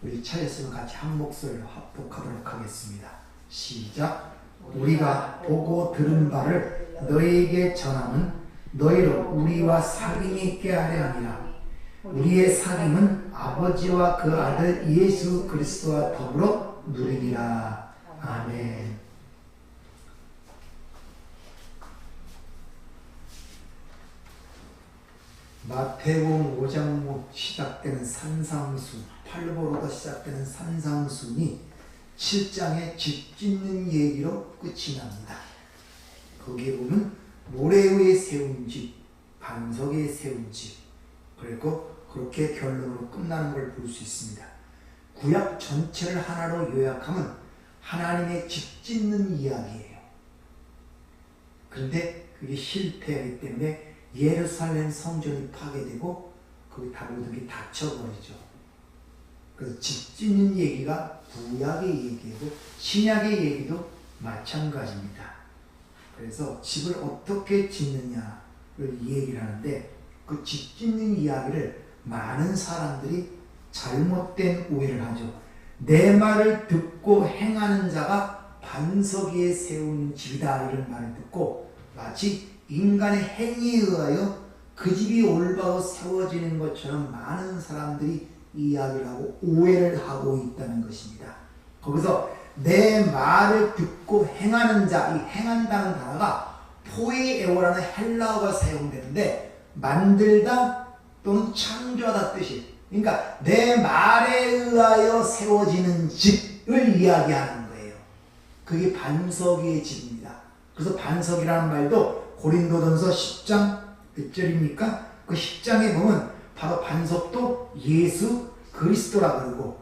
우리 차였으면 같이 한 목소리로 합독하도록 하겠습니다. 시작. 우리가 보고 들은 바를 너희에게 전함은 너희로 우리와 사귐이 있게 하려 함이라. 우리의 사귐은 아버지와 그 아들 예수 그리스도와 더불어 누리리라. 아멘. 마태복음 5장 시작되는 산상수, 팔보로부터 시작되는 산상순이 7장의 집 짓는 얘기로 끝이 납니다. 거기에 보면 모래 위에 세운 집, 반석 위에 세운 집, 그리고 그렇게 결론으로 끝나는 걸 볼 수 있습니다. 구약 전체를 하나로 요약하면 하나님의 집 짓는 이야기예요. 그런데 그게 실패하기 때문에 예루살렘 성전이 파괴되고 거기 다 모든 게 닫혀버리죠. 그래서 집 짓는 얘기가 구약의 얘기고 신약의 얘기도 마찬가지입니다. 그래서 집을 어떻게 짓느냐를 얘기를 하는데 그 집 짓는 이야기를 많은 사람들이 잘못된 오해를 하죠. 내 말을 듣고 행하는 자가 반석 위에 세운 집이다 이런 말을 듣고 마치 인간의 행위에 의하여 그 집이 올바로 세워지는 것처럼 많은 사람들이 이야기를 하고 오해를 하고 있다는 것입니다. 거기서 내 말을 듣고 행하는 자, 이 행한다는 단어가 포이에오라는 헬라어가 사용되는데 만들다 또는 창조하다 뜻이, 그러니까 내 말에 의하여 세워지는 집을 이야기하는 거예요. 그게 반석의 집입니다. 그래서 반석이라는 말도 고린도전서 10장 몇 절입니까? 그 10장에 보면 바로 반석도 예수 그리스도라 그러고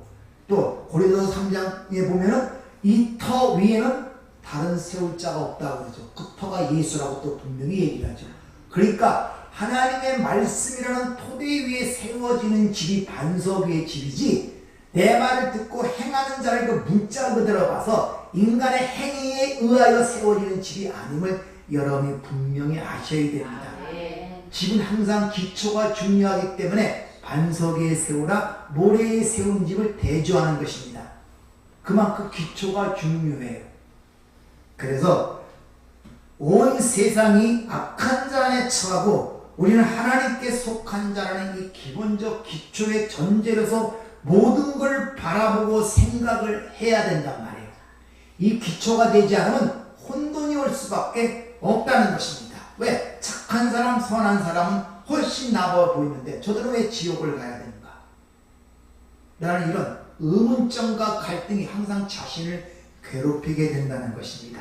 또 고린도서 3장에 보면은 이 터 위에는 다른 세울 자가 없다고 그러죠. 그 터가 예수라고 또 분명히 얘기를 하죠. 그러니까 하나님의 말씀이라는 토대 위에 세워지는 집이 반석 위의 집이지 내 말을 듣고 행하는 자를 그 문자 그대로 봐서 인간의 행위에 의하여 세워지는 집이 아님을 여러분이 분명히 아셔야 됩니다. 집은 항상 기초가 중요하기 때문에 반석 위에 세우라 모래에 세운 집을 대조하는 것입니다. 그만큼 기초가 중요해요. 그래서 온 세상이 악한 자 안에 처하고 우리는 하나님께 속한 자라는 이 기본적 기초의 전제로서 모든 걸 바라보고 생각을 해야 된단 말이에요. 이 기초가 되지 않으면 혼돈이 올 수밖에 없다는 것입니다. 왜? 착한 사람, 선한 사람은 훨씬 나아 보이는데 저들은 왜 지옥을 가야 되는가? 라는 이런 의문점과 갈등이 항상 자신을 괴롭히게 된다는 것입니다.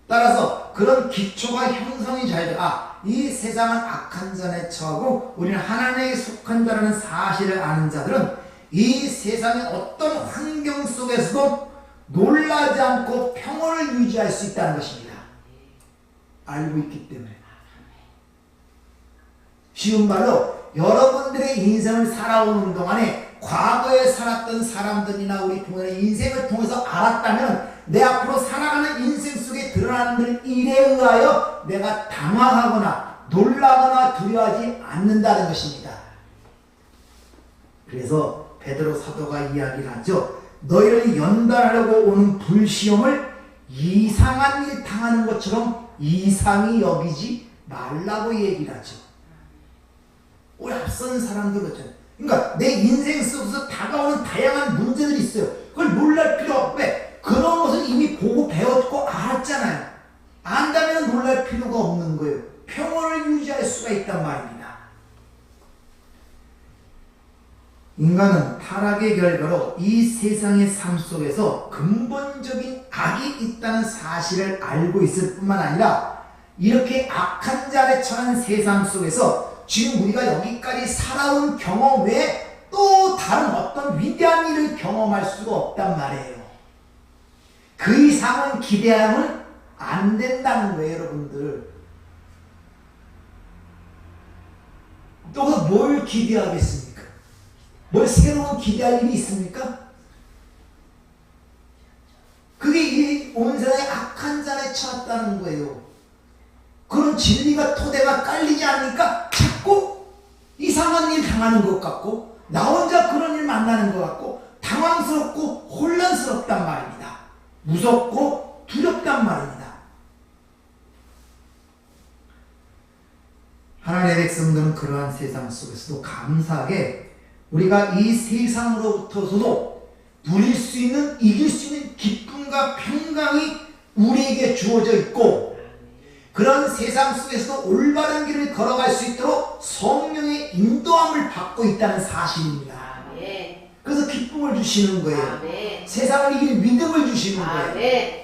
따라서 그런 기초가 형성이 잘 돼. 이 세상은 악한 자에 처하고 우리는 하나님에 속한 자라는 사실을 아는 자들은 이 세상의 어떤 환경 속에서도 놀라지 않고 평온을 유지할 수 있다는 것입니다. 알고 있기 때문에. 쉬운 말로 여러분들의 인생을 살아오는 동안에 과거에 살았던 사람들이나 우리 부모의 인생을 통해서 알았다면 내 앞으로 살아가는 인생 속에 드러나는 일에 의하여 내가 당황하거나 놀라거나 두려워하지 않는다는 것입니다. 그래서 베드로 사도가 이야기를 하죠. 너희를 연단하려고 오는 불시험을 이상한 일 당하는 것처럼 이상히 여기지 말라고 얘기를 하죠. 우리 앞선 사람들 그렇잖아요. 그러니까 내 인생 속에서 다가오는 다양한 문제들이 있어요. 그걸 놀랄 필요 없고 왜? 그런 것을 이미 보고 배웠고 알았잖아요. 안다면 놀랄 필요가 없는 거예요. 평온을 유지할 수가 있단 말입니다. 인간은 타락의 결과로 이 세상의 삶 속에서 근본적인 악이 있다는 사실을 알고 있을 뿐만 아니라 이렇게 악한 자에 처한 세상 속에서 지금 우리가 여기까지 살아온 경험 외에 또 다른 어떤 위대한 일을 경험할 수가 없단 말이에요. 그 이상은 기대하면 안 된다는 거예요, 여러분들. 또 뭘 기대하겠습니까? 뭘 새로운 기대할 일이 있습니까? 그게 이 온 세상에 악한 자에 처했다는 거예요. 그런 진리가 토대가 깔리지 않으니까 자꾸 이상한 일 당하는 것 같고 나 혼자 그런 일 만나는 것 같고 무섭고 두렵단 말입니다. 하나님의 백성들은 그러한 세상 속에서도 감사하게 우리가 이 세상으로부터서도 누릴 수 있는, 이길 수 있는 기쁨과 평강이 우리에게 주어져 있고, 그런 세상 속에서도 올바른 길을 걸어갈 수 있도록 성령의 인도함을 받고 있다는 사실입니다. 그래서 기쁨을 주시는 거예요. 세상을 이길 믿음을 주시는 거예요.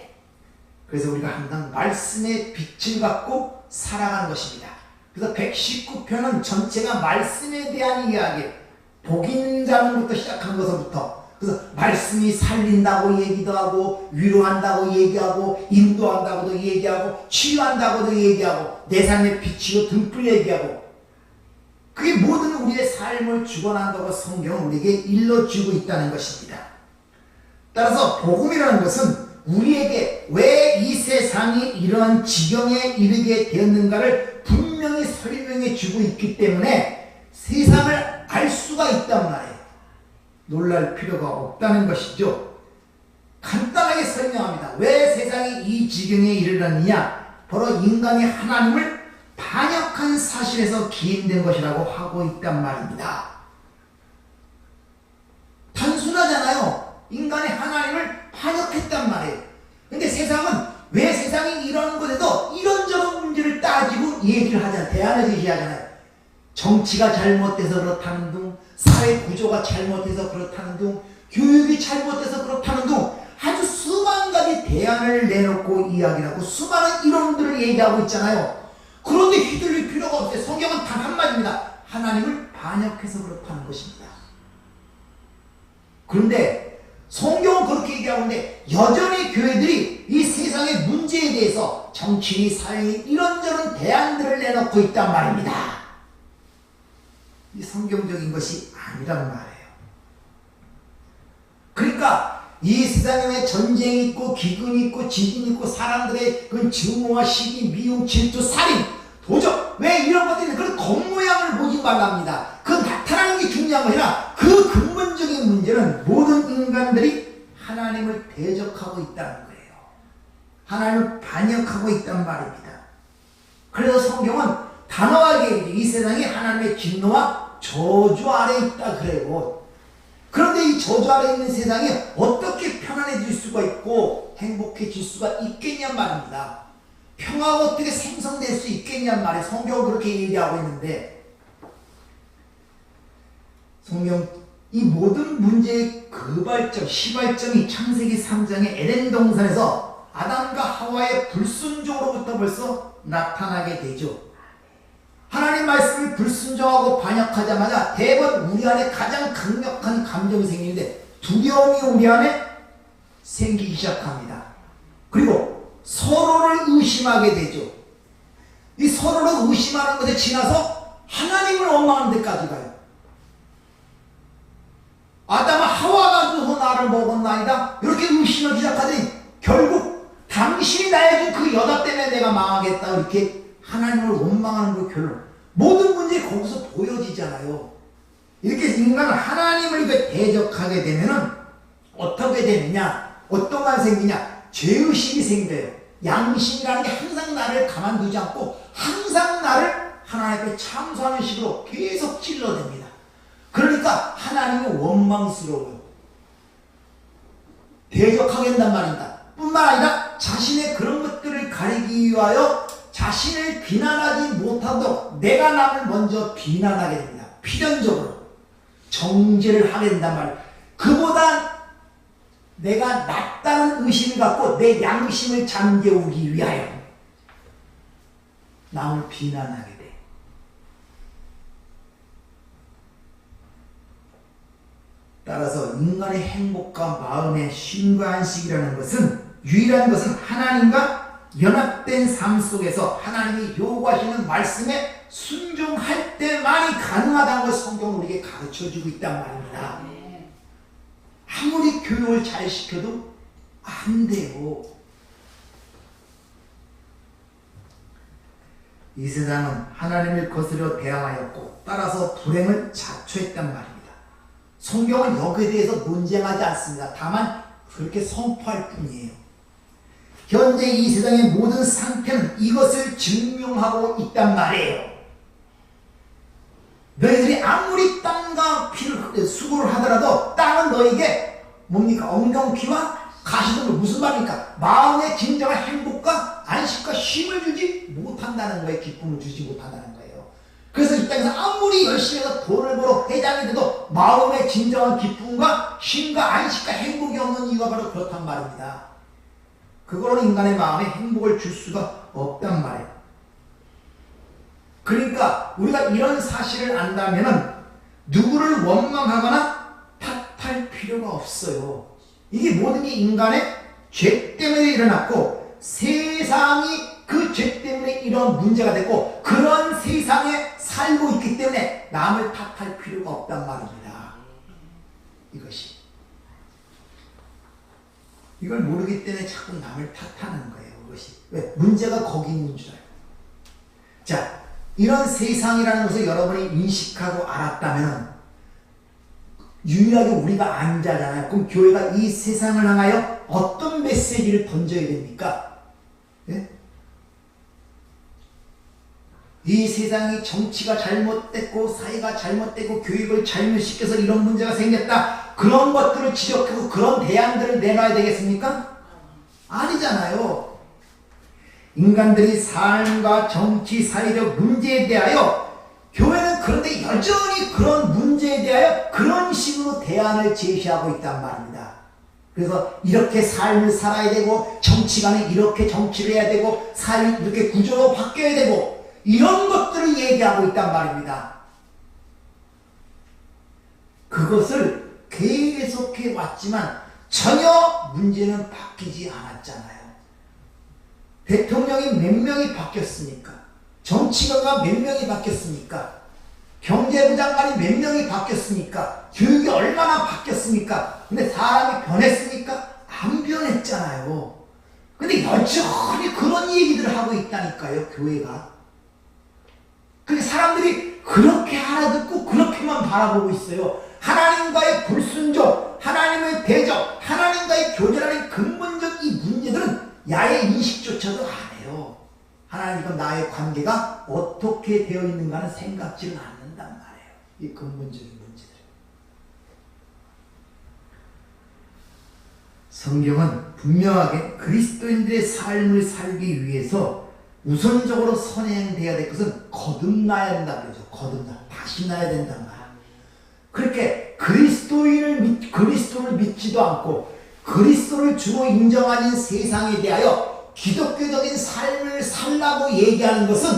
그래서 우리가 항상 말씀의 빛을 갖고 살아가는 것입니다. 그래서 119편은 전체가 말씀에 대한 이야기, 복 있는 자는부터 시작한 것부터, 그래서 말씀이 살린다고 얘기도 하고, 위로한다고 얘기하고, 인도한다고도 얘기하고, 치유한다고도 얘기하고, 내 삶의 빛이고 등불 얘기하고, 그게 모든 우리의 삶을 주관한다고 성경은 우리에게 일러주고 있다는 것입니다. 따라서 복음이라는 것은 우리에게 왜 이 세상이 이러한 지경에 이르게 되었는가를 분명히 설명해 주고 있기 때문에 세상을 알 수가 있단 말이에요. 놀랄 필요가 없다는 것이죠. 간단하게 설명합니다. 왜 세상이 이 지경에 이르렀느냐? 바로 인간이 하나님을 반역한 사실에서 기인된 것이라고 하고 있단 말입니다. 단순하잖아요. 인간이 하나님을 반역했단 말이에요. 근데 세상은 왜 세상이 이런 것에도 이런저런 문제를 따지고 얘기를 하잖아요. 대안을 제시하잖아요. 정치가 잘못돼서 그렇다는 둥, 사회 구조가 잘못해서 그렇다는 둥, 교육이 잘못돼서 그렇다는 둥, 아주 수만 가지 대안을 내놓고 이야기를 하고 수많은 이론들을 얘기하고 있잖아요. 그런데 휘둘릴 필요가 없어요. 성경은 단 한마디입니다. 하나님을 반역해서 그렇다는 것입니다. 그런데 성경은 그렇게 얘기하고 있는데 여전히 교회들이 이 세상의 문제에 대해서 정치인이 사회에 이런저런 대안들을 내놓고 있단 말입니다. 이 성경적인 것이 아니란 말이에요. 그러니까 이 세상에 왜 전쟁이 있고 기근이 있고 지진이 있고 사람들의 그 증오와 시기, 미움, 질투, 살인, 도적, 왜 이런 것들이 그런 겉모양을 보지 말랍니다. 그 나타나는 게 중요한 것이 아니라 그 근본적인 문제는 모든 인간들이 하나님을 대적하고 있다는 거예요. 하나님을 반역하고 있단 말입니다. 그래서 성경은 단호하게 이 세상이 하나님의 진노와 저주 아래 있다 그래요. 그런데 이 저주 아래 있는 세상이 어떻게 편안해질 수가 있고 행복해질 수가 있겠냔 말입니다. 평화가 어떻게 생성될 수 있겠냔 말이에요. 성경은 그렇게 얘기하고 있는데, 성경 이 모든 문제의 근발점, 시발점이 창세기 3장의 에덴 동산에서 아담과 하와의 불순종으로부터 벌써 나타나게 되죠. 하나님 말씀을 불순종하고 반역하자마자 대번 우리 안에 가장 강력한 감정이 생기는데 두려움이 우리 안에 생기기 시작합니다. 그리고 서로를 의심하게 되죠. 이 서로를 의심하는 것에 지나서 하나님을 원망하는 데까지 가요. 아담아 하와가 줘서 나를 먹었나이다. 이렇게 의심하기 시작하더니 결국 당신이 나에게 그 여자 때문에 내가 망하겠다. 이렇게 하나님을 원망하는 그 결론. 모든 문제가 거기서 보여지잖아요. 이렇게 인간은 하나님을 대적하게 되면은 어떻게 되느냐? 어떤 말 생기냐? 죄의식이 생겨요. 양심이라는 게 항상 나를 가만두지 않고 항상 나를 하나님 앞에 참소하는 식으로 계속 찔러댑니다. 그러니까 하나님은 원망스러워요. 대적하게 된단 말입니다. 뿐만 아니라 자신의 그런 것들을 가리기 위하여 자신을 비난하지 못하도록 내가 남을 먼저 비난하게 됩니다. 필연적으로 정죄를 하게 된단 말이에요. 그보다 내가 낫다는 의심을 갖고 내 양심을 잠재우기 위하여 남을 비난하게 돼. 따라서 인간의 행복과 마음의 쉼과 안식이라는 것은 유일한 것은 하나님과 연합된 삶 속에서 하나님이 요구하시는 말씀에 순종할 때만이 가능하다는 것을 성경은 우리에게 가르쳐주고 있단 말입니다. 아무리 교육을 잘 시켜도 안 돼요. 이 세상은 하나님을 거스려 대항하였고 따라서 불행을 자초했단 말입니다. 성경은 여기에 대해서 논쟁하지 않습니다. 다만 그렇게 선포할 뿐이에요. 현재 이 세상의 모든 상태는 이것을 증명하고 있단 말이에요. 너희들이 아무리 땅과 피를 수고를 하더라도 땅은 너에게 뭡니까? 엉겅퀴와 가시덤불. 무슨 말입니까? 마음의 진정한 행복과 안식과 쉼을 주지 못한다는 거예요. 기쁨을 주지 못한다는 거예요. 그래서 이 땅에서 아무리 열심히 해서 돈을 벌어 회장이 돼도 마음의 진정한 기쁨과 쉼과 안식과 행복이 없는 이유가 바로 그렇단 말입니다. 그거는 인간의 마음에 행복을 줄 수가 없단 말이에요. 그러니까 우리가 이런 사실을 안다면은 누구를 원망하거나 탓할 필요가 없어요. 이게 모든 게 인간의 죄 때문에 일어났고 세상이 그 죄 때문에 이런 문제가 됐고 그런 세상에 살고 있기 때문에 남을 탓할 필요가 없단 말입니다. 이것이. 이걸 모르기 때문에 자꾸 남을 탓하는 거예요. 그것이. 왜? 문제가 거기 있는 줄 알아요. 자, 이런 세상이라는 것을 여러분이 인식하고 알았다면 유일하게 우리가 안 자잖아요. 그럼 교회가 이 세상을 향하여 어떤 메시지를 던져야 됩니까? 예? 이 세상이 정치가 잘못됐고 사회가 잘못되고 교육을 잘못시켜서 이런 문제가 생겼다. 그런 것들을 지적하고 그런 대안들을 내놔야 되겠습니까? 아니잖아요. 인간들이 삶과 정치, 사회적 문제에 대하여 교회는 그런데 여전히 그런 문제에 대하여 그런 식으로 대안을 제시하고 있단 말입니다. 그래서 이렇게 삶을 살아야 되고 정치가는 이렇게 정치를 해야 되고 사회 이렇게 구조로 바뀌어야 되고 이런 것들을 얘기하고 있단 말입니다. 그것을 계속해 왔지만 전혀 문제는 바뀌지 않았잖아요. 대통령이 몇 명이 바뀌었습니까? 정치가가 몇 명이 바뀌었습니까? 경제부 장관이 몇 명이 바뀌었습니까? 교육이 얼마나 바뀌었습니까? 근데 사람이 변했습니까? 안 변했잖아요. 근데 여전히 그런 얘기들을 하고 있다니까요, 교회가. 근데 사람들이 그렇게 알아듣고 그렇게만 바라보고 있어요. 하나님과의 불순종, 하나님의 대적, 하나님과의 교제라는 근본적 이 문제들은 야의 인식조차도 안 해요. 하나님과 나의 관계가 어떻게 되어 있는가는 생각지는 않는단 말이에요. 이 근본적인 문제들. 성경은 분명하게 그리스도인들의 삶을 살기 위해서 우선적으로 선행되어야 될 것은 거듭나야 된다 그러죠. 거듭나. 다시 나야 된단 말이에요. 그렇게 그리스도를 믿지도 않고 그리스도를 주로 인정하는 세상에 대하여 기독교적인 삶을 살라고 얘기하는 것은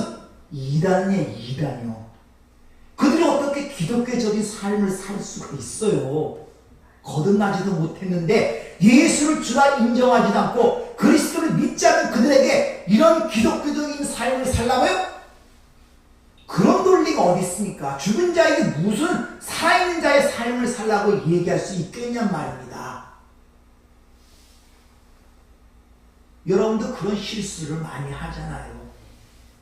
이단이에요. 이단이요. 그들이 어떻게 기독교적인 삶을 살 수가 있어요. 거듭나지도 못했는데 예수를 주라 인정하지도 않고 그리스도를 믿지 않는 그들에게 이런 기독교적인 삶을 살라고요? 그런 논리가 어디 있습니까? 죽은 자에게 무슨 살아있는 자의 삶을 살라고 얘기할 수 있겠냔 말입니다. 여러분도 그런 실수를 많이 하잖아요.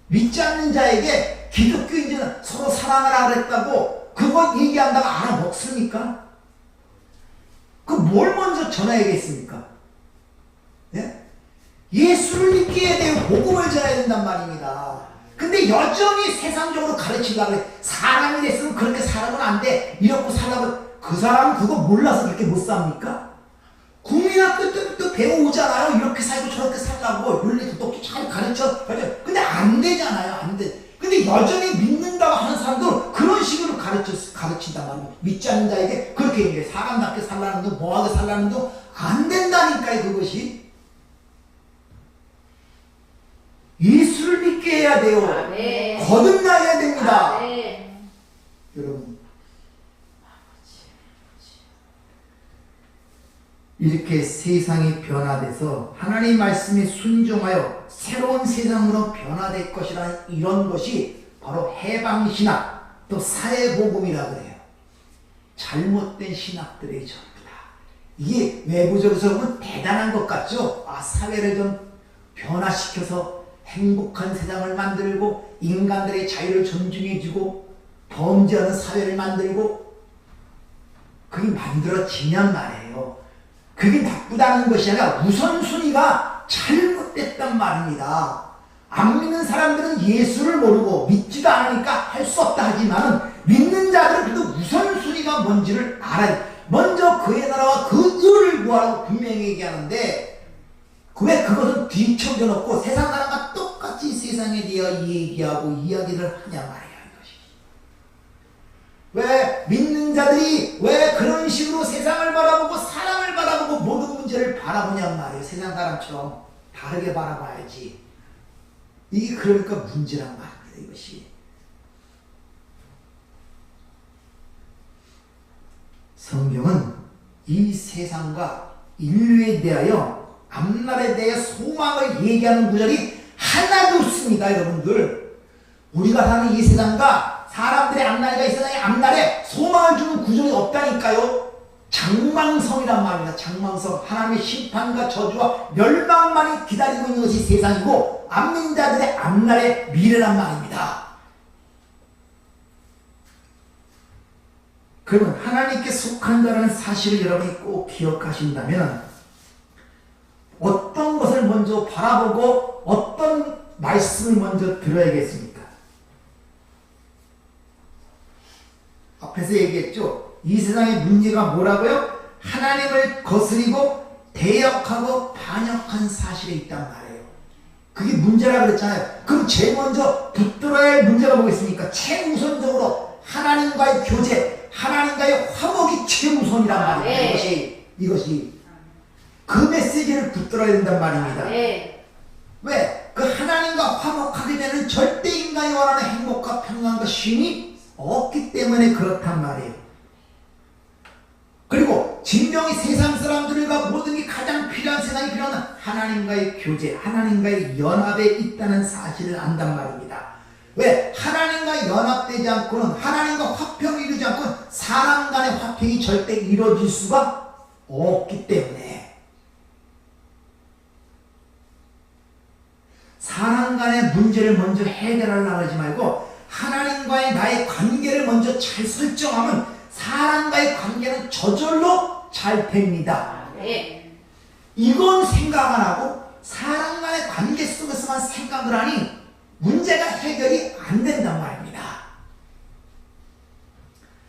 믿지 않는 자에게 기독교인들은 서로 사랑하라 그랬다고 그거 얘기한다가 알아먹습니까? 그 뭘 먼저 전해야겠습니까? 예? 예수를 믿게 해야 돼요. 복음을 전해야 된단 말입니다. 근데 여전히 세상적으로 가르치려고 그래. 사람이 됐으면 그렇게 살아면 안 돼. 이렇게 살라고. 그 사람은 그거 몰라서 그렇게 못 삽니까? 국민학교 때부터 배워오잖아요. 이렇게 살고 저렇게 살라고. 윤리도 똑똑히 잘 가르쳐. 근데 안 되잖아요. 안 돼. 근데 여전히 믿는다고 하는 사람도 그런 식으로 가르친단 말이에요. 믿지 않는 자에게 그렇게 얘기해. 사람답게 살라는 둥, 뭐하게 살라는 둥, 안 된다니까요, 그것이. 예수를 믿게 해야 돼요. 네. 거듭나야 됩니다. 네. 여러분. 이렇게 세상이 변화돼서 하나님의 말씀에 순종하여 새로운 세상으로 변화될 것이라는 이런 것이 바로 해방신학 또 사회복음이라고 그래요. 잘못된 신학들의 전부다. 이게 외부적으로 보면 대단한 것 같죠? 사회를 좀 변화시켜서 행복한 세상을 만들고 인간들의 자유를 존중해주고 범죄하는 사회를 만들고 그게 만들어지냔 말이에요. 그게 나쁘다는 것이 아니라 우선순위가 잘못 잘못됐단 말입니다. 안 믿는 사람들은 예수를 모르고 믿지도 않으니까 할 수 없다 하지만 믿는 자들은 그래도 우선순위가 뭔지를 알아야 돼. 먼저 그의 나라와 그 의를 구하라고 분명히 얘기하는데 왜 그것은 뒤쳐져 놓고 세상 사람과 똑같이 세상에 대해 얘기하고 이야기를 하냐 말이야. 왜 믿는 자들이 왜 그런 식으로 세상을 바라보고 사람을 바라보고 모든 문제를 바라보냔 말이에요. 세상 사람처럼 다르게 바라봐야지. 이게 그러니까 문제란 말입니다. 이것이. 성경은 이 세상과 인류에 대하여 앞날에 대해 소망을 얘기하는 구절이 하나도 없습니다. 여러분들. 우리가 사는 이 세상과 사람들의 앞날과 이 세상의 앞날에 소망을 주는 구절이 없다니까요. 장망성이란 말입니다. 장망성. 하나님의 심판과 저주와 멸망만이 기다리고 있는 것이 세상이고 안 믿는 자들의 앞날의 미래란 말입니다. 그러면 하나님께 속한 자라는 사실을 여러분이 꼭 기억하신다면 어떤 것을 먼저 바라보고 어떤 말씀을 먼저 들어야겠습니까? 앞에서 얘기했죠. 이 세상의 문제가 뭐라고요? 하나님을 거스리고 대역하고 반역한 사실이 있단 말이에요. 그게 문제라 그랬잖아요. 그럼 제일 먼저 붙들어야 할 문제가 뭐겠습니까? 최우선적으로 하나님과의 교제, 하나님과의 화목이 최우선이란 말이에요. 이것이 그 메시지를 붙들어야 된단 말입니다. 왜? 그 하나님과 화목하게 되는 절대 인간이 원하는 행복과 평안과 쉼이 없기 때문에 그렇단 말이에요. 그리고 진정이 세상 사람들과 모든 게 가장 필요한 세상이 필요한 하나님과의 교제, 하나님과의 연합에 있다는 사실을 안단 말입니다. 왜? 하나님과 연합되지 않고는 하나님과 화평을 이루지 않고는 사람 간의 화평이 절대 이루어질 수가 없기 때문에 사람 간의 문제를 먼저 해결하려고 하지 말고 하나님과의 나의 관계를 먼저 잘 설정하면 사람과의 관계는 저절로 잘 됩니다. 이건 생각 안 하고 사람 간의 관계 속에서만 생각을 하니 문제가 해결이 안 된단 말입니다.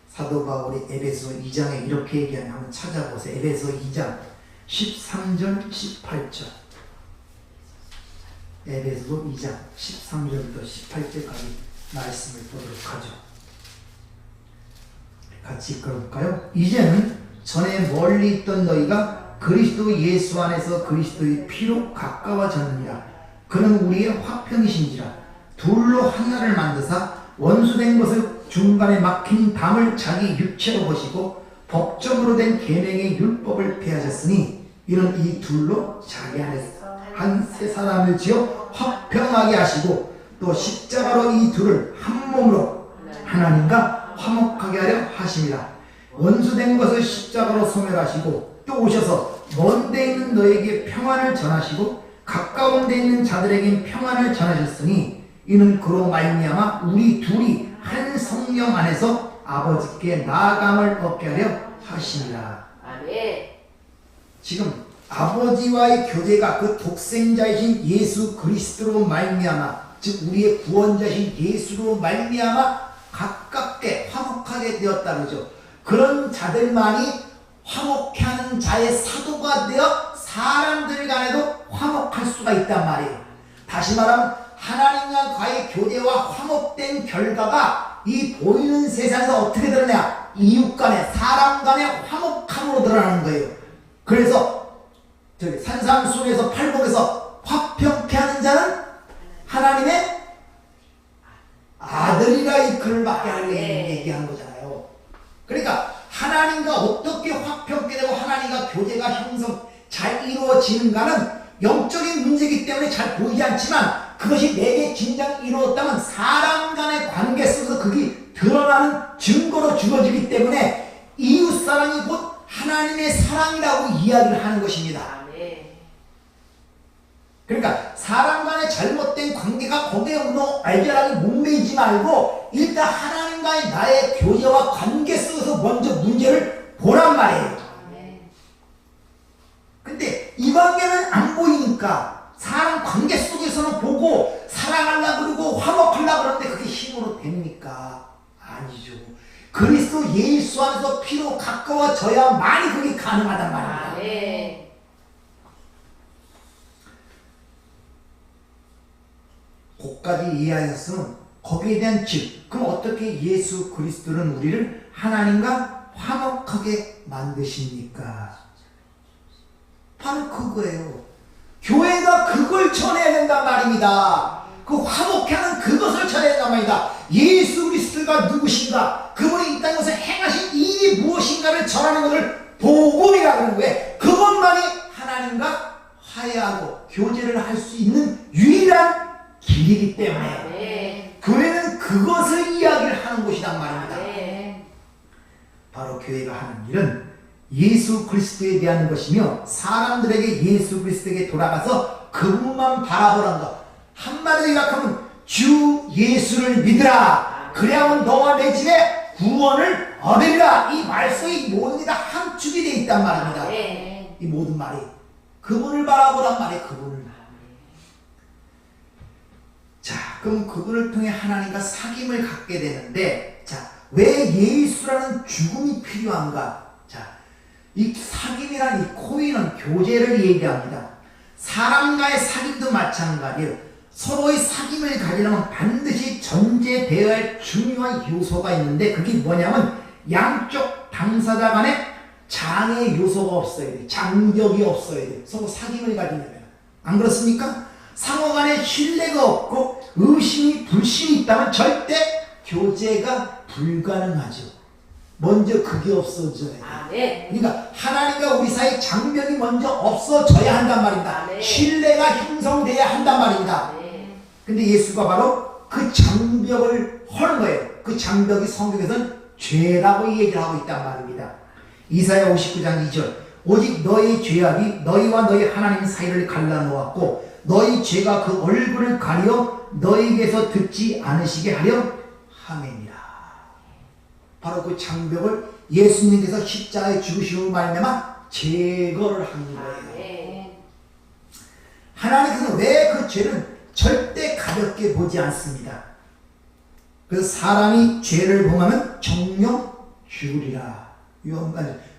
사도 바울이 에베소 2장에 이렇게 얘기하면 한번 찾아보세요. 에베소 2장 13절 18절. 에베소 2장 13절부터 18절까지 말씀을 보도록 하죠. 같이 읽어볼까요? 이제는 전에 멀리 있던 너희가 그리스도 예수 안에서 그리스도의 피로 가까워졌느니라. 그는 우리의 화평이신지라. 둘로 하나를 만드사 원수된 것을 중간에 막힌 담을 자기 육체로 보시고 법적으로 된 계명의 율법을 폐하셨으니 이는 이 둘로 자기 안에서 한 세 사람을 지어 화평하게 하시고 또 십자가로 이 둘을 한 몸으로 하나님과 화목하게 하려 하심이라. 원수된 것을 십자가로 소멸하시고 또 오셔서 먼 데 있는 너에게 평안을 전하시고 가까운 데 있는 자들에게 평안을 전하셨으니 이는 그로 말미암아 우리 둘이 한 성령 안에서 아버지께 나아감을 얻게 하려 하심이라. 지금 아버지와의 교제가 그 독생자이신 예수 그리스도로 말미암아, 즉 우리의 구원자신 예수로 말미암아 가깝게 화목하게 되었다 그러죠. 그런 자들만이 화목해 하는 자의 사도가 되어 사람들 간에도 화목할 수가 있단 말이에요. 다시 말하면 하나님과의 교제와 화목된 결과가 이 보이는 세상에서 어떻게 드러나냐? 이웃 간에, 사람 간의 화목함으로 드러나는 거예요. 그래서 저기 산상수훈에서 팔복에서 화평케 하는 자는 하나님의 아들이라 이끌을 받게 하려고 얘기한 거잖아요. 그러니까 하나님과 어떻게 화평케 되고 하나님과 교제가 형성 잘 이루어지는가는 영적인 문제이기 때문에 잘 보이지 않지만 그것이 내게 진정 이루어졌다면 사람 간의 관계 속에서 그게 드러나는 증거로 주어지기 때문에 이웃사랑이 곧 하나님의 사랑이라고 이야기를 하는 것입니다. 그러니까 사람 간의 잘못된 관계가 거기에 알결하게 목매이지 말고 일단 하나님과의 나의 교제와 관계 속에서 먼저 문제를 보란 말이에요. 근데 이 관계는 안 보이니까 사람 관계 속에서는 보고 사랑하려고 그러고 화목하려고 그러는데 그게 힘으로 됩니까? 아니죠. 그리스도 예수 안에서 피로 가까워져야만이 그게 가능하단 말입니다. 네. 거기까지 이해하였으면 거기에 대한 그럼 어떻게 예수 그리스도는 우리를 하나님과 화목하게 만드십니까? 바로 그거예요. 교회가 그걸 전해야 된단 말입니다. 그 화목해 하는 그것을 전해야 된단 말입니다. 예수 그리스도가 누구신가, 그분이 이 땅에서 행하신 일이 무엇인가를 전하는 것을 복음이라고 하는 거예요. 그것만이 하나님과 화해하고 교제를 할 수 있는 유일한 길이기 때문에 교회는 그것을 이야기를 하는 곳이란 말입니다. 바로 교회가 하는 일은 예수 그리스도에 대한 것이며 사람들에게 예수 그리스도에게 돌아가서 그분만 바라보라는 것. 한마디로 요약하면 주 예수를 믿으라. 그래야만 너와 내 집에 구원을 얻으리라. 이 말씀이 모든 게 다 함축이 되어 있단 말입니다. 이 모든 말이 그분을 바라보란 말이에요. 그분을. 자, 그럼 그분을 통해 하나님과 사귐을 갖게 되는데, 자, 왜 예수라는 죽음이 필요한가? 자, 이 사귐이란 이 코인은 교제를 얘기합니다. 사람과의 사귐도 마찬가지예요. 서로의 사귐을 가지려면 반드시 전제되어야 할 중요한 요소가 있는데, 그게 뭐냐면 양쪽 당사자 간에 장애 요소가 없어야 돼요. 장벽이 없어야 돼요. 서로 사귐을 가지려면. 안 그렇습니까? 상호 간에 신뢰가 없고 의심이 불신이 있다면 절대 교제가 불가능하죠. 먼저 그게 없어져야 돼요. 그러니까 하나님과 우리 사이 장벽이 먼저 없어져야 한단 말입니다. 신뢰가 형성돼야 한단 말입니다. 근데 예수가 바로 그 장벽을 허는 거예요. 그 장벽이 성경에서는 죄라고 얘기를 하고 있단 말입니다. 이사야 59장 2절 오직 너의 죄악이 너희와 너희 하나님 사이를 갈라놓았고 너희 죄가 그 얼굴을 가려 너희에게서 듣지 않으시게 하려 함이니라. 바로 그 장벽을 예수님께서 십자가에 죽으심으로 말미암아 제거를 한 거예요. 하나님께서 왜 그 죄를 절대 가볍게 보지 않습니다. 그래서 사람이 죄를 범하면 정령 죽으리라.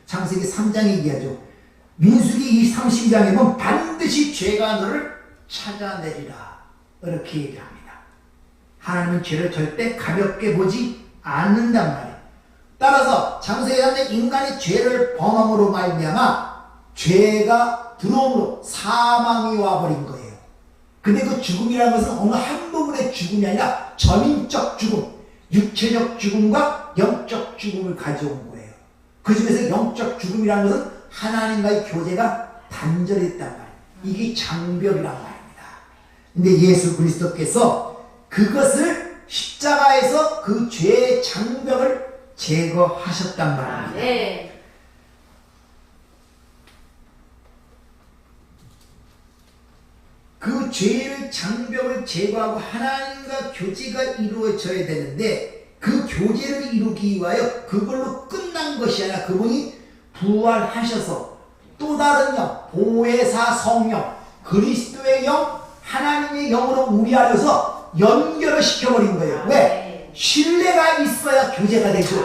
창세기 3장에 얘기하죠. 민수기 32장에 보면 반드시 죄가 너를 찾아내리라. 이렇게 얘기합니다. 하나님은 죄를 절대 가볍게 보지 않는단 말이에요. 따라서 창세기 3장 인간이 죄를 범함으로 말미암아 죄가 들어옴으로 사망이 와버린 거예요. 근데 그 죽음이라는 것은 어느 한 부분의 죽음이 아니라 전인적 죽음, 육체적 죽음과 영적 죽음을 가져온 거예요. 그 중에서 영적 죽음이라는 것은 하나님과의 교제가 단절했단 말이에요. 이게 장벽이란 말입니다. 근데 예수 그리스도께서 그것을 십자가에서 그 죄의 장벽을 제거하셨단 말입니다. 그 죄의 장벽을 제거하고 하나님과 교제가 이루어져야 되는데 그 교제를 이루기 위하여 그걸로 끝난 것이 아니라 그분이 부활하셔서 또 다른 영, 보혜사 성령, 그리스도의 영, 하나님의 영으로 우리 안에서 연결을 시켜버린 거예요. 왜? 신뢰가 있어야 교제가 되죠.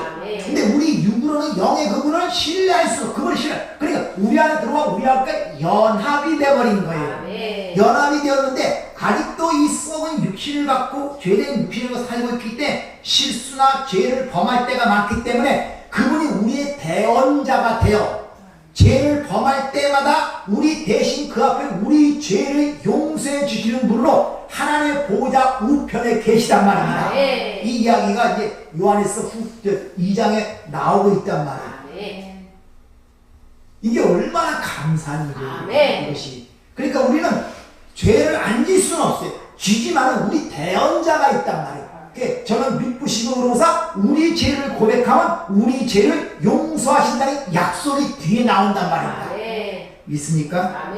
근데 우리 육으로는 영의 그분을 신뢰할 수 없어. 그분을 신뢰. 그러니까 우리 안에 들어와 우리 안에 연합이 되어버린 거예요. 연합이 되었는데 아직도 이 썩은 육신을 갖고 죄된 육신을 갖고 살고 있기 때문에 실수나 죄를 범할 때가 많기 때문에 그분이 우리의 대언자가 되어 죄를 범할 때마다 우리 대신 그 앞에 우리 죄를 용서해 주시는 분으로 하나님의 보호자 우편에 계시단 말입니다. 이 이야기가 이제 요한에서 2장에 나오고 있단 말이에요. 이게 얼마나 감사한 일이에요. 이것이. 그러니까 우리는 죄를 안 질 수는 없어요. 쥐지만은 우리 대언자가 있단 말이에요. 저는 믿으시고 그러고서 우리 죄를 고백하면 우리 죄를 용서하신다는 약속이 뒤에 나온단 말입니다. 믿습니까?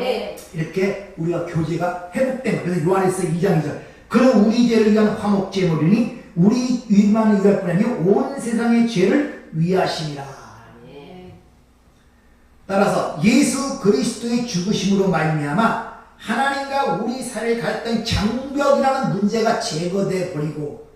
이렇게 우리가 교제가 회복된 거예요. 그래서 요한에서 2장 2절 그는 우리 죄를 위한 화목제물이니 우리 위만 위할 뿐 아니라 온 세상의 죄를 위하심이라. 따라서 예수 그리스도의 죽으심으로 말미암아 하나님과 우리 사이를 갈등 장벽이라는 문제가 제거돼 버리고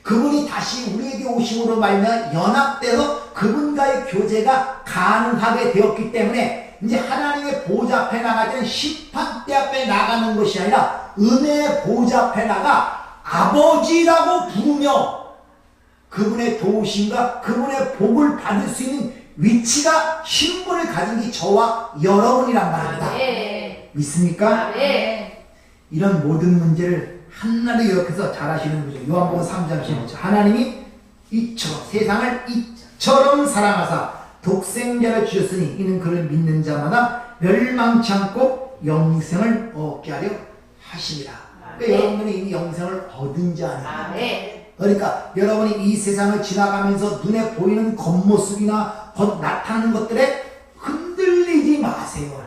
그분이 다시 우리에게 오심으로 말미암아 연합돼서 그분과의 교제가 가능하게 되었기 때문에 이제 하나님의 보좌 앞에 나갈 때는 심판대 앞에 나가는 것이 아니라 은혜의 보좌 앞에 나가 아버지라고 부르며 그분의 도우심과 그분의 복을 받을 수 있는 위치가 신분을 가진 게 저와 여러분이란 말입니다. 믿습니까? 이런 모든 문제를 한나라에 요약해서 잘 아시는 거죠. 요한복음 3장 15절 하나님이 이처럼 세상을 이처럼 사랑하사 독생자를 주셨으니 이는 그를 믿는 자마다 멸망치 않고 영생을 얻게 하려 하십니다. 그러니까 여러분들은 이미 영생을 얻은 자 아니에요. 그러니까 여러분이 이 세상을 지나가면서 눈에 보이는 겉모습이나 나타나는 것들에 흔들리지 마세요.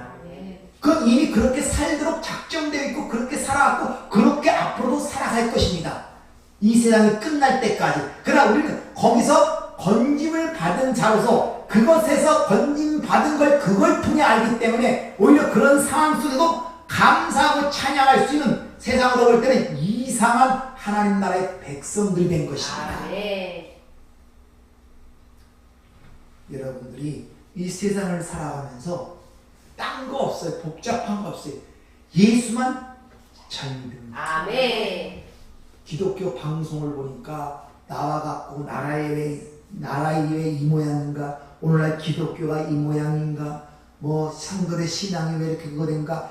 그건 이미 그렇게 살도록 작정되어 있고 그렇게 살아왔고 그렇게 앞으로도 살아갈 것입니다. 이 세상이 끝날 때까지. 그러나 우리는 거기서 건짐을 받은 자로서 그것에서 건짐 받은 걸 그걸 통해 알기 때문에 오히려 그런 상황 속에도 감사하고 찬양할 수 있는 세상으로 볼 때는 이상한 하나님 나라의 백성들이 된 것입니다. 여러분들이 이 세상을 살아가면서 딴 거 없어요. 복잡한 거 없어요. 예수만 잘 믿으면 기독교 방송을 보니까 나와 같고 나라에 왜 이 모양인가, 오늘날 기독교가 이 모양인가, 뭐 성도의 신앙이 왜 이렇게 그거 된가,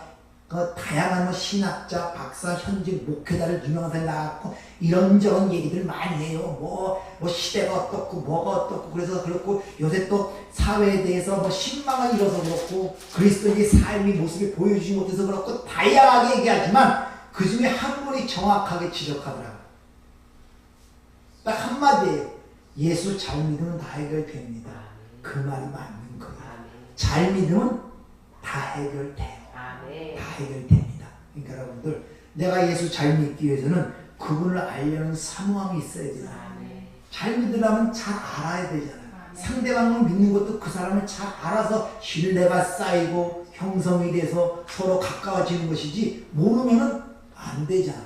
다양한 신학자, 박사, 현직 목회자를 유명한 사람이 나왔고 이런저런 얘기들 많이 해요. 뭐 시대가 어떻고 뭐가 어떻고 그래서 그렇고 요새 또 사회에 대해서 뭐 신망을 잃어서 그렇고 그리스도인의 삶의 모습을 보여주지 못해서 그렇고 다양하게 얘기하지만 그 중에 한 분이 정확하게 지적하더라고요. 딱 한마디예요. 예수 잘 믿으면 다 해결됩니다. 그 말이 맞는 거예요. 잘 믿으면 다 해결돼요. 다 해결됩니다. 그러니까 여러분들 내가 예수 잘 믿기 위해서는 그분을 알려는 사모함이 있어야 돼요. 잘 믿으려면 잘 알아야 되잖아요. 상대방을 믿는 것도 그 사람을 잘 알아서 신뢰가 쌓이고 형성이 돼서 서로 가까워지는 것이지 모르면은 안 되잖아.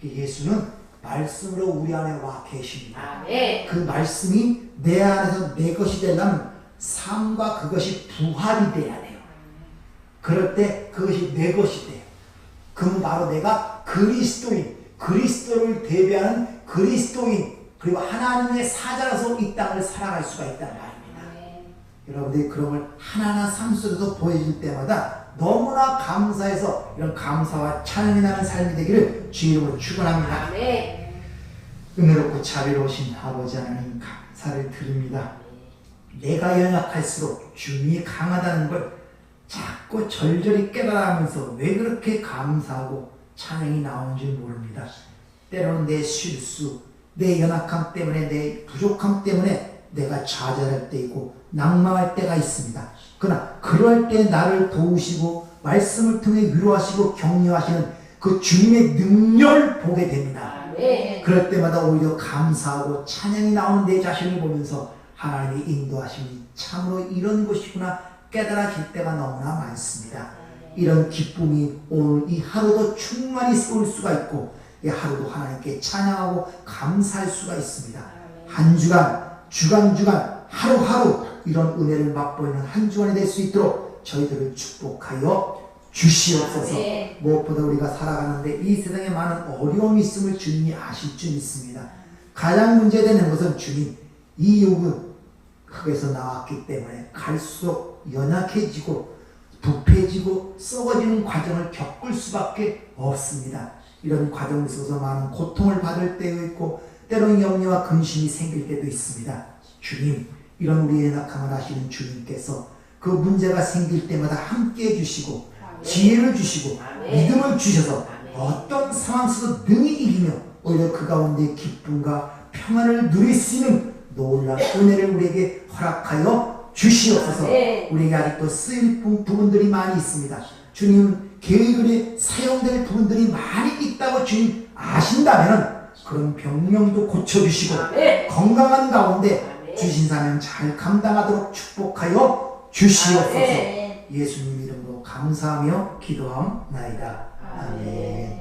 예수는 말씀으로 우리 안에 와 계십니다. 그 말씀이 내 안에서 내 것이 되려면 삶과 그것이 부활이 돼야 돼요. 그럴 때 그것이 내 것이 돼요. 그건 바로 내가 그리스도인, 그리스도를 대변하는 그리스도인, 그리고 하나님의 사자로서 이 땅을 살아갈 수가 있다는 말입니다. 여러분들이 그런 걸 하나하나 삶 속에서 보여줄 때마다 너무나 감사해서 이런 감사와 찬양이 나는 삶이 되기를 주 이름으로 축원합니다. 은혜롭고 자비로우신 아버지 하나님 감사를 드립니다. 내가 연약할수록 주님이 강하다는 걸 자꾸 절절히 깨달아가면서 왜 그렇게 감사하고 찬양이 나오는지 모릅니다. 때로는 내 실수, 내 연약함 때문에, 내 부족함 때문에 내가 좌절할 때 있고 낭망할 때가 있습니다. 그러나 그럴 때 나를 도우시고 말씀을 통해 위로하시고 격려하시는 그 주님의 능력을 보게 됩니다. 그럴 때마다 오히려 감사하고 찬양이 나오는 내 자신을 보면서 하나님의 인도하심이 참으로 이런 것이구나 깨달아질 때가 너무나 많습니다. 이런 기쁨이 오늘 이 하루도 충만히 올 수가 있고 이 하루도 하나님께 찬양하고 감사할 수가 있습니다. 한 주간 하루하루 이런 은혜를 맛보이는 한 주간이 될 수 있도록 저희들을 축복하여 주시옵소서. 무엇보다 우리가 살아가는데 이 세상에 많은 어려움이 있음을 주님이 아실 줄 믿습니다. 가장 문제되는 것은 주님 이 욕은 흙에서 나왔기 때문에 갈수록 연약해지고 부패지고 썩어지는 과정을 겪을 수밖에 없습니다. 이런 과정에 있어서 많은 고통을 받을 때도 있고 때로는 염려와 근심이 생길 때도 있습니다. 주님, 이런 우리의 연약함을 아시는 주님께서 그 문제가 생길 때마다 함께 해주시고 지혜를 주시고 믿음을 주셔서 어떤 상황 속에서 능히 이기며 오히려 그 가운데 기쁨과 평안을 누릴 수 있는 놀라운 은혜를 우리에게 허락하여 주시옵소서. 우리에게 아직도 쓰일 부분들이 많이 있습니다. 주님은 계획에 사용될 부분들이 많이 있다고 주님 아신다면 그런 병명도 고쳐주시고 건강한 가운데 주신 사명 잘 감당하도록 축복하여 주시옵소서. 예수님 이름으로 감사하며 기도함나이다. 아멘.